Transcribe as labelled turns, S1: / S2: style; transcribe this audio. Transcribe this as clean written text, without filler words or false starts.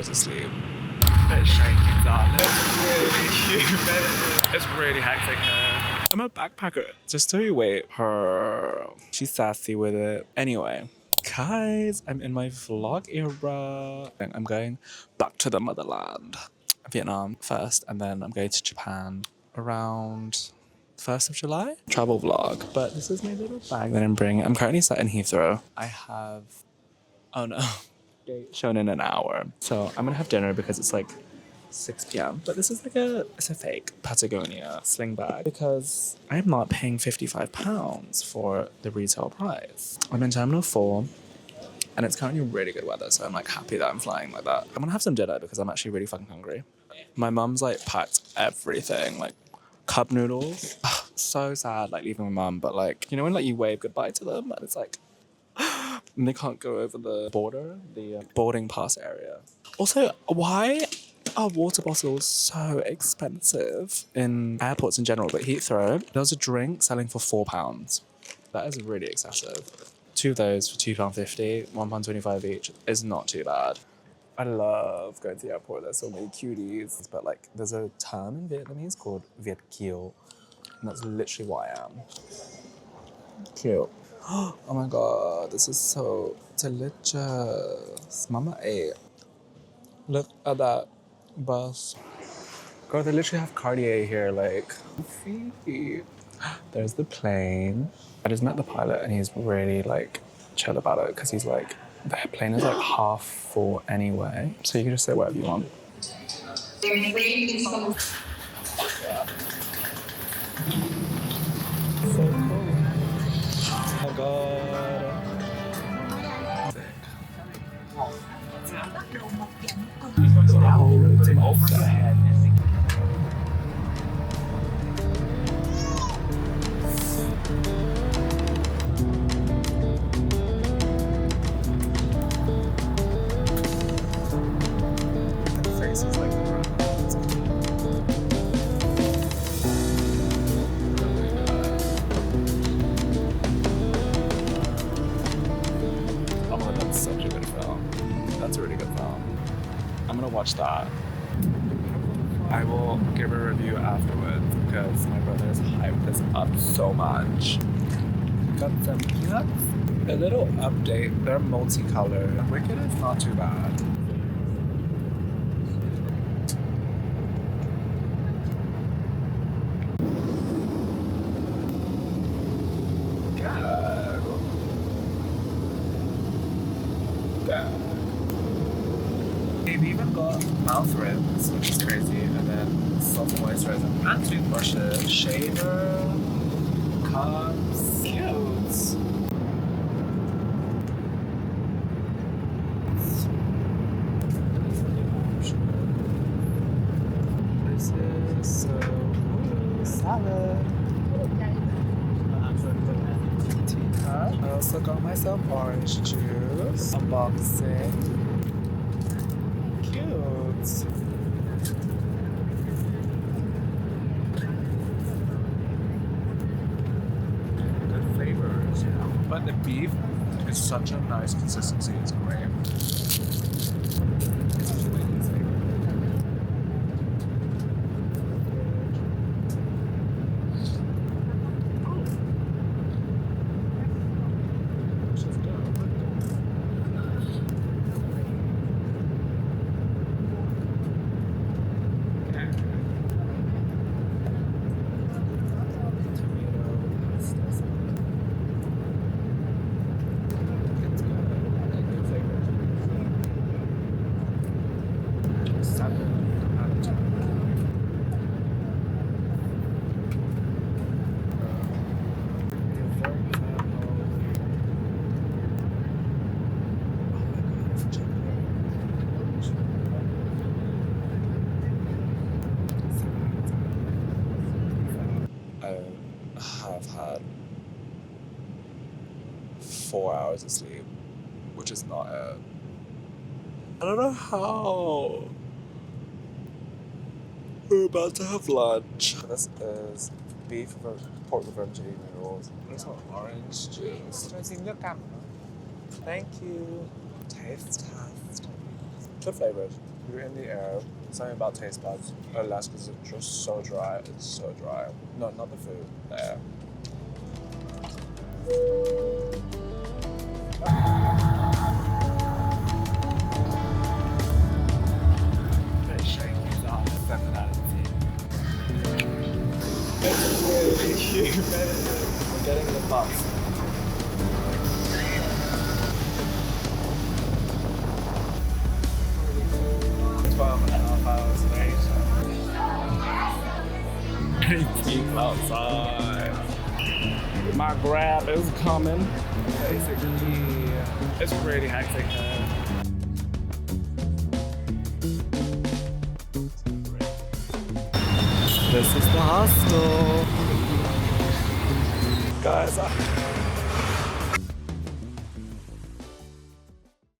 S1: hours of sleep. Bit shaky, darling. It's really humid. It's really hectic here. I'm a backpacker. Just to wait her. She's sassy with it. Anyway, guys, I'm in my vlog era. And I'm going back to the motherland. Vietnam first, and then I'm going to Japan around 1st of July. Travel vlog. But this is my little bag that I'm bringing. I'm currently sat in Heathrow. I have... Oh no. Shown in an hour. So I'm gonna have dinner because it's like 6 p.m. But this is like it's a fake Patagonia sling bag because I'm not paying £55 for the retail price. I'm in Terminal 4 and it's currently really good weather, so I'm like happy that I'm flying like that. I'm gonna have some dinner because I'm actually really fucking hungry. My mum's like packed everything, like cup noodles. So sad like leaving my mum, but like, you know when like you wave goodbye to them and it's like and they can't go over the border, the boarding pass area. Also, why are water bottles so expensive in airports in general? But Heathrow, there's a drink selling for £4. That is really excessive. 2 of those for £2.50, £1.25 each is not too bad. I love going to the airport. There's so many cuties. But like, there's a term in Vietnamese called Viet Kieu, and that's literally what I am. Cute. Oh my god, this is so delicious. Mama ate. Look at that bus. Girl, they literally have Cartier here, like. Feet. There's the plane. I just met the pilot and he's really like chill about it because he's like, the plane is like half full anyway. So you can just say whatever you want. Yeah. So cool. Oh my god. Watch that. I will give a review afterwards because my brother has hyped this up so much. Got some peanuts. A little update. They're multicolored. Wicked is not too bad. They've even got mouth rinse, which is crazy, and then soft moisturizer and toothbrushes, shaver, cups, cute. This is so cool. Salad. Teacup. I also got myself orange juice. Unboxing. Good flavors, but the beef is such a nice consistency. It's great. Have had 4 hours of sleep, which is not it. I don't know how. We're about to have lunch. This is beef pork with vermicelli noodles. There's some orange juice. Thank you. Taste test. Good flavors. You're in the air. Something about taste buds are less because it's just so dry. It's so dry. No, not the food. The air. Bit shaky. It's a 7 out of 10. It's really humid. We're getting the bus. Hours later. People outside. My grab is coming. Basically, it's really hectic here. This is the hostel. Guys,